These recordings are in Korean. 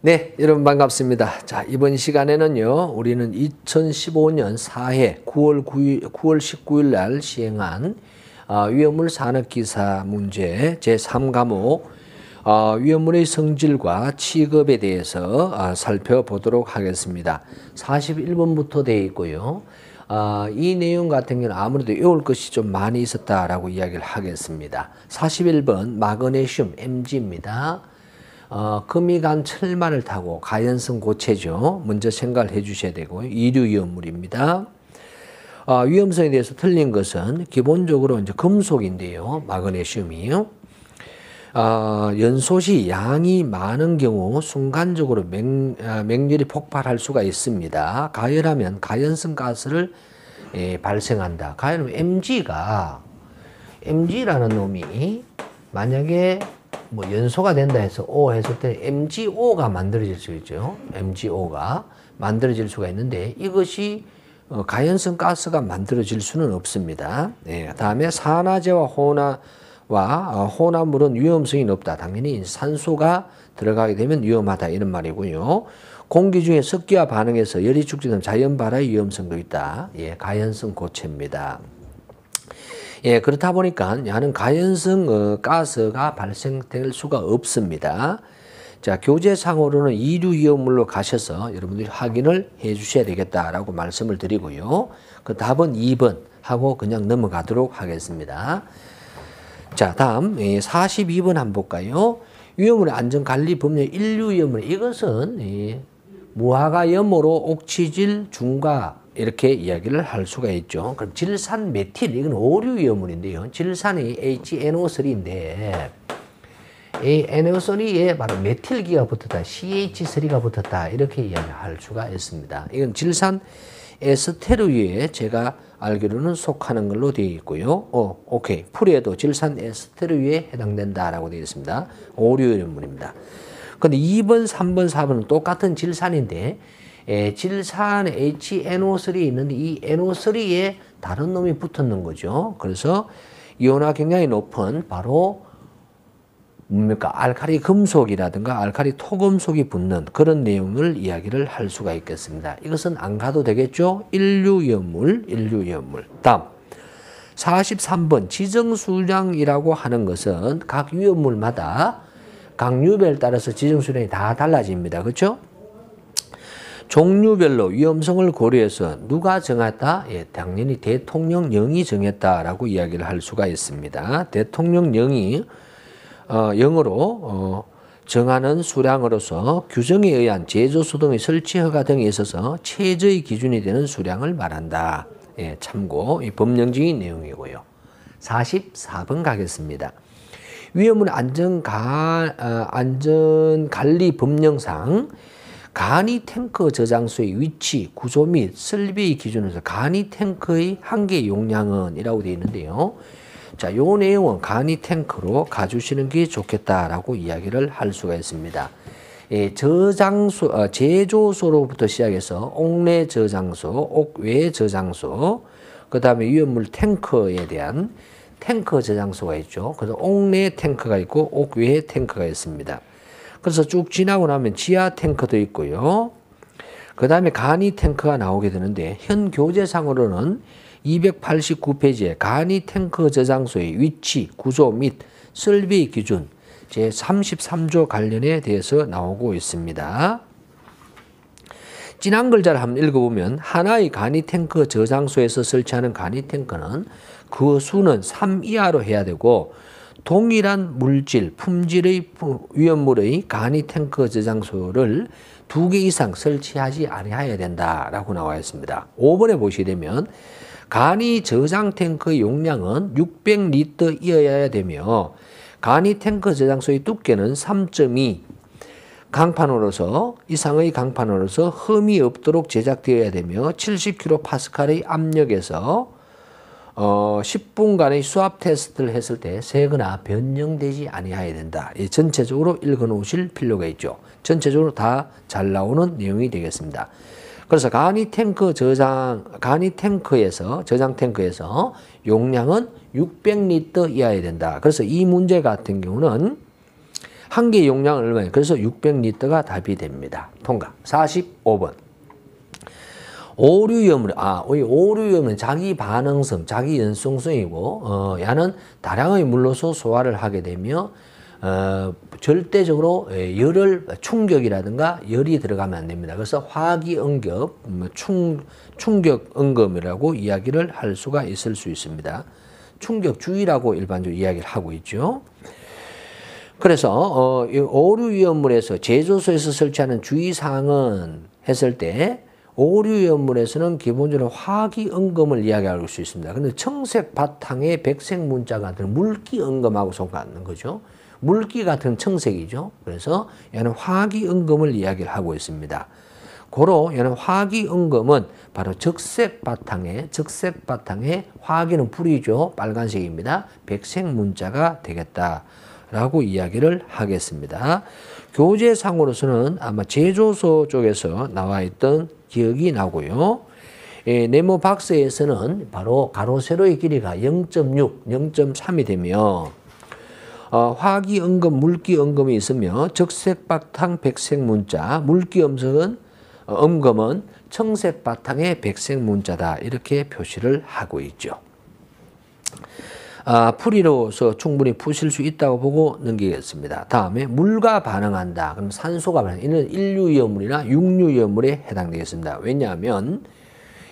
네, 여러분 반갑습니다. 자, 이번 시간에는요, 우리는 2015년 4회 9월 19일 날 시행한 위험물 산업기사 문제 제3과목 위험물의 성질과 취급에 대해서 살펴보도록 하겠습니다. 41번부터 되어 있고요. 이 내용 같은 경우는 아무래도 외울 것이 좀 많이 있었다라고 이야기를 하겠습니다. 41번 마그네슘 Mg입니다. 금이 간 철만을 타고 가연성 고체죠. 먼저 생각을 해 주셔야 되고요. 이류 위험물입니다. 위험성에 대해서 틀린 것은 기본적으로 이제 금속인데요. 마그네슘이요. 연소시 양이 많은 경우 순간적으로 맹렬히 폭발할 수가 있습니다. 가열하면 가연성 가스를 발생한다. 가열하면 MG라는 놈이 만약에 뭐 연소가 된다 해서 O 했을 때 MgO가 만들어질 수 있죠. MgO가 만들어질 수가 있는데 이것이 가연성 가스가 만들어질 수는 없습니다. 네, 다음에 산화제와 혼합물은 위험성이 높다. 당연히 산소가 들어가게 되면 위험하다 이런 말이고요. 공기 중에 습기와 반응해서 열이 축적되는 자연 발화의 위험성도 있다. 예, 가연성 고체입니다. 예, 그렇다 보니까 야는 가연성 가스가 발생될 수가 없습니다. 자, 교재상으로는 이류 위험물로 가셔서 여러분들이 확인을 해 주셔야 되겠다라고 말씀을 드리고요. 그 답은 2번 하고 그냥 넘어가도록 하겠습니다. 자, 다음 42번 한번 볼까요? 위험물의 안전관리 법령 인류 위험물, 이것은 무화과 염으로 옥치질 중과 이렇게 이야기를 할 수가 있죠. 그럼 질산 메틸, 이건 오류 위험물인데요. 질산이 HNO3인데 이 NO3에 바로 메틸기가 붙었다, CH3가 붙었다 이렇게 이야기할 수가 있습니다. 이건 질산 에스테르위에 제가 알기로는 속하는 걸로 되어 있고요. 오케이. 풀에도 질산 에스테르위에 해당된다라고 되어 있습니다. 오류 위험물입니다. 근데 2번, 3번, 4번은 똑같은 질산인데 질산에 HNO3 있는데 이 NO3에 다른 놈이 붙었는 거죠. 그래서 이온화 굉장히 높은 바로 뭡니까? 알칼리 금속이라든가 알칼리 토금속이 붙는 그런 내용을 이야기를 할 수가 있겠습니다. 이것은 안 가도 되겠죠? 인류 위험물. 다음 43번 지정수량이라고 하는 것은 각 위험물마다 강류별에 따라서 지정수량이 다 달라집니다. 그렇죠? 종류별로 위험성을 고려해서 누가 정했다? 예, 당연히 대통령령이 정했다라고 이야기를 할 수가 있습니다. 대통령령이 영어로 정하는 수량으로서 규정에 의한 제조소 등의 설치 허가 등에 있어서 최저의 기준이 되는 수량을 말한다. 예, 참고 이 법령적인 내용이고요. 44번 가겠습니다. 위험물 안전관리 법령상 간이 탱크 저장소의 위치, 구조 및 설비의 기준에서 간이 탱크의 한계 용량은 이라고 되어 있는데요. 자, 요 내용은 간이 탱크로 가주시는 게 좋겠다라고 이야기를 할 수가 있습니다. 예, 저장소, 제조소로부터 시작해서 옥내 저장소, 옥외 저장소, 그 다음에 위험물 탱크에 대한 탱크 저장소가 있죠. 그래서 옥내 탱크가 있고 옥외 탱크가 있습니다. 그래서 쭉 지나고 나면 지하 탱크도 있고요. 그 다음에 간이 탱크가 나오게 되는데 현 교재상으로는 289페이지에 간이 탱크 저장소의 위치, 구조 및 설비의 기준 제33조 관련에 대해서 나오고 있습니다. 진한 글자를 한번 읽어보면 하나의 간이 탱크 저장소에서 설치하는 간이 탱크는 그 수는 3 이하로 해야 되고 동일한 물질, 품질의 위험물의 간이 탱크 저장소를 2개 이상 설치하지 아니해야 된다라고 나와 있습니다. 5번에 보시게 되면 간이 저장 탱크의 용량은 600리터이어야 되며 간이 탱크 저장소의 두께는 3.2 강판으로서 이상의 강판으로서 흠이 없도록 제작되어야 되며 70kPa의 압력에서 10분간의 수압 테스트를 했을 때 새거나 변형되지 아니해야 된다. 전체적으로 읽어 놓으실 필요가 있죠. 전체적으로 다 잘 나오는 내용이 되겠습니다. 그래서 간이 탱크에서 저장 탱크에서 용량은 600리터 이하여야 된다. 그래서 이 문제 같은 경우는 한 개 용량은 얼마예요? 그래서 600리터가 답이 됩니다. 통과. 45번. 오류염물, 오류염은 자기 반응성, 자기 연성성이고, 야는 다량의 물로서 소화를 하게 되며, 절대적으로 열을, 충격이라든가 열이 들어가면 안 됩니다. 그래서 화기응급, 충격응급이라고 이야기를 할 수가 있을 수 있습니다. 충격주의라고 일반적으로 이야기를 하고 있죠. 그래서, 오류위험물에서 제조소에서 설치하는 주의사항은 했을 때, 오류위험물에서는 기본적으로 화기응검을 이야기할 수 있습니다. 근데 청색 바탕에 백색 문자 같은 물기응검하고 속하는 거죠. 물기 같은 청색이죠. 그래서 얘는 화기응검을 이야기를 하고 있습니다. 고로 얘는 화기응검은 바로 적색 바탕에 화기는 불이죠. 빨간색입니다. 백색 문자가 되겠다라고 이야기를 하겠습니다. 교재상으로서는 아마 제조소 쪽에서 나와 있던 기억이 나고요. 네모 박스에서는 바로 가로 세로의 길이가 0.6, 0.3이 되며 화기응검, 물기응검이 있으며 적색 바탕, 백색 문자, 물기응검은 청색 바탕의 백색 문자다 이렇게 표시를 하고 있죠. 풀이로서 충분히 푸실 수 있다고 보고 넘기겠습니다. 다음에 물과 반응한다. 그럼 산소가 반응. 이는 일류위험물이나 육류위험물에 해당되겠습니다. 왜냐하면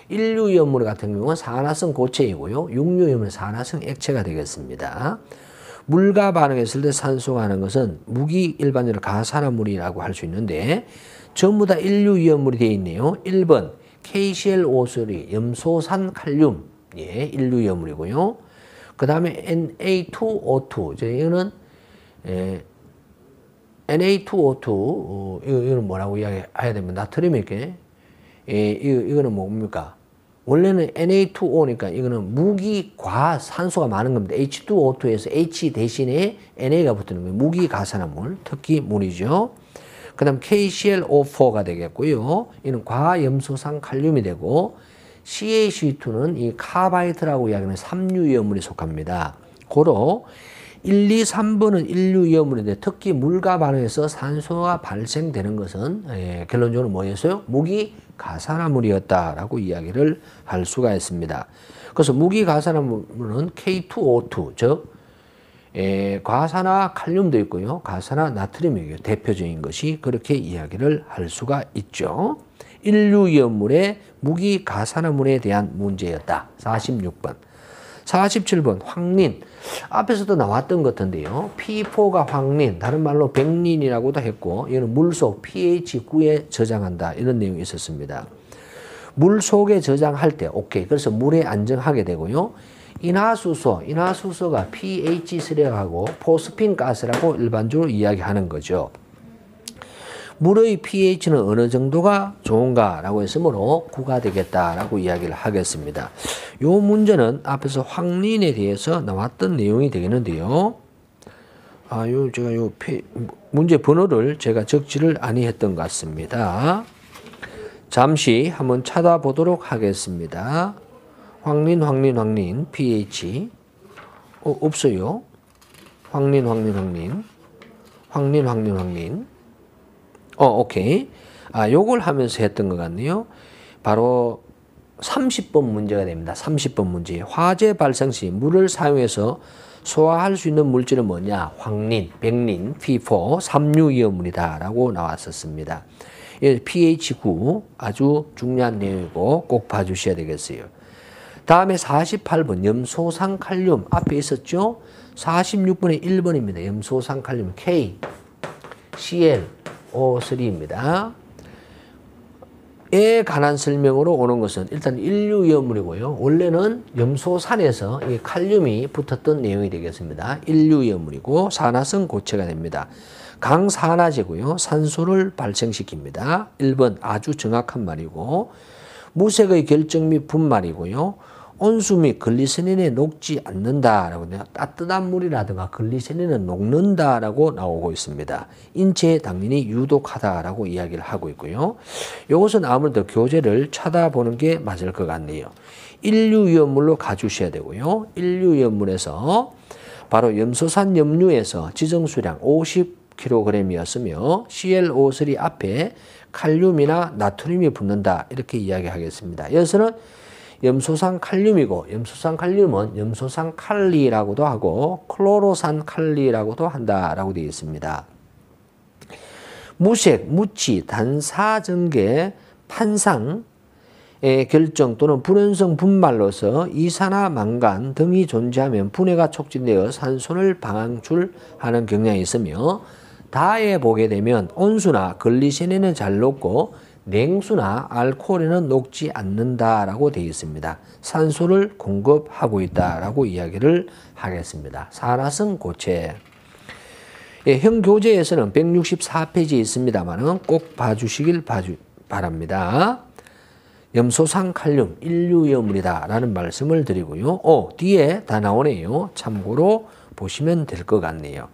일류위험물 같은 경우는 산화성 고체이고요. 육류위험물은 산화성 액체가 되겠습니다. 물과 반응했을 때 산소가 하는 것은 무기 일반적으로 가산화물이라고 할 수 있는데 전부 다 일류위험물이 되어 있네요. 1번 KCl5소리, 염소산 칼륨, 일류위험물이고요. 그 다음에 Na2O2. 이거는 Na2O2. 이거는 뭐라고 이야기해야 되면 나트륨이게. 이거는 뭡니까? 원래는 Na2O니까 이거는 무기과산소가 많은 겁니다. H2O2에서 H 대신에 Na가 붙는 거예요. 무기가산화물, 특히 물이죠. 그 다음 KClO4가 되겠고요. 이는 과염소산 칼륨이 되고 CaC2는 이 카바이트라고 이야기하는 삼류위험물에 속합니다. 고로 1, 2, 3번은 일류위험물인데 특히 물과 반응해서 산소가 발생되는 것은 결론적으로 뭐였어요? 무기가산화물이었다라고 이야기를 할 수가 있습니다. 그래서 무기가산화물은 K2O2, 즉 과산화 칼륨도 있고요. 과산화 나트륨이 대표적인 것이 그렇게 이야기를 할 수가 있죠. 일류위험물의 무기가산화물에 대한 문제였다. 46번. 47번 황린. 앞에서도 나왔던 것 같은데요. P4가 황린, 다른 말로 백린이라고도 했고 이거는 물속 pH 9에 저장한다. 이런 내용이 있었습니다. 물 속에 저장할 때 오케이. 그래서 물에 안정하게 되고요. 인화수소가 pH 3하고 포스핀 가스라고 일반적으로 이야기하는 거죠. 물의 pH는 어느 정도가 좋은가라고 했으므로 9가 되겠다라고 이야기를 하겠습니다. 이 문제는 앞에서 황린에 대해서 나왔던 내용이 되겠는데요. 제가 문제 번호를 제가 적지를 아니했던 것 같습니다. 잠시 한번 찾아보도록 하겠습니다. 황린, pH. 없어요. 황린. 오케이. 요걸 하면서 했던 것 같네요. 바로 30번 문제가 됩니다. 30번 문제. 화재 발생 시 물을 사용해서 소화할 수 있는 물질은 뭐냐? 황린, 백린, P4, 삼류위험물이다 라고 나왔었습니다. pH 9 아주 중요한 내용이고 꼭 봐주셔야 되겠어요. 다음에 48번 염소산 칼륨 앞에 있었죠? 46번에 1번입니다. 염소산 칼륨 KClO3입니다. 에 관한 설명으로 오는 것은 일단 일류위험물이고요. 원래는 염소산에서 이 칼륨이 붙었던 내용이 되겠습니다. 일류위험물이고 산화성 고체가 됩니다. 강산화제고요. 산소를 발생시킵니다. 1번 아주 정확한 말이고 무색의 결정 및 분말이고요. 온수 및 글리세린에 녹지 않는다라고 따뜻한 물이라든가 글리세린은 녹는다라고 나오고 있습니다. 인체에 당연히 유독하다라고 이야기를 하고 있고요. 이것은 아무래도 교재를 찾아보는 게 맞을 것 같네요. 일류위험물로 가주셔야 되고요. 일류위험물에서 바로 염소산 염류에서 지정수량 kg이었으며 ClO3 앞에 칼륨이나 나트륨이 붙는다 이렇게 이야기하겠습니다. 여기서는 염소산 칼륨이고 염소산 칼륨은 염소산 칼리라고도 하고 클로로산 칼리라고도 한다라고 되어 있습니다. 무색, 무치, 단사전개, 판상 결정 또는 불연성 분말로서 이산화 망간 등이 존재하면 분해가 촉진되어 산소를 방출하는 경향이 있으며 다에 보게 되면 온수나 글리세린은 잘 녹고 냉수나 알코올에는 녹지 않는다라고 되어 있습니다. 산소를 공급하고 있다라고 이야기를 하겠습니다. 산화성 고체. 형교재에서는 164페이지에 있습니다만 꼭 봐주시길 바랍니다. 염소산 칼륨 인류위험물이다 라는 말씀을 드리고요. 뒤에 다 나오네요. 참고로 보시면 될 것 같네요.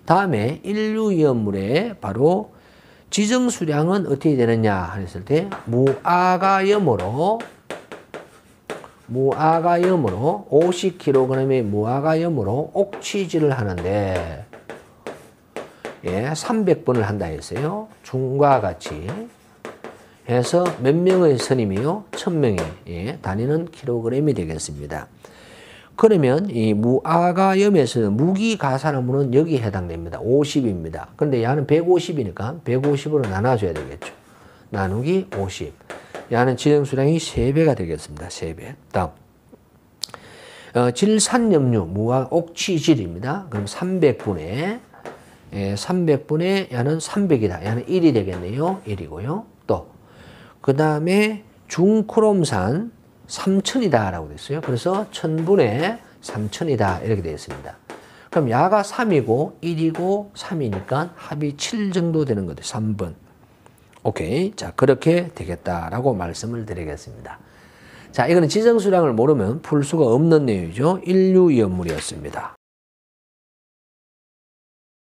다음에 인류위험물의 바로 지정수량은 어떻게 되느냐 했을 때 무아가염으로 50kg의 무아가염으로 옥취질을 하는데 300번을 한다 했어요. 중과 같이 해서 몇 명의 선임이요? 1000명의 단위는 킬로그램이 되겠습니다. 그러면 이 무아가염에서는 무기가산화물은 여기에 해당됩니다. 50입니다. 그런데 야는 150이니까 150으로 나눠줘야 되겠죠. 나누기 50. 야는 지정수량이 3배가 되겠습니다. 3배. 다음. 질산염류 무아옥취질입니다. 그럼 300분의 야는 300이다. 야는 1이 되겠네요. 1이고요. 또 그 다음에 중크롬산 3000이다 라고 됐어요. 그래서 1000분의 3000이다 이렇게 되어 있습니다. 그럼 야가 3이고 1이고 3이니까 합이 7 정도 되는 거죠. 3번. 오케이. 자, 그렇게 되겠다라고 말씀을 드리겠습니다. 자, 이거는 지정수량을 모르면 풀 수가 없는 내용이죠. 인류위험물이었습니다.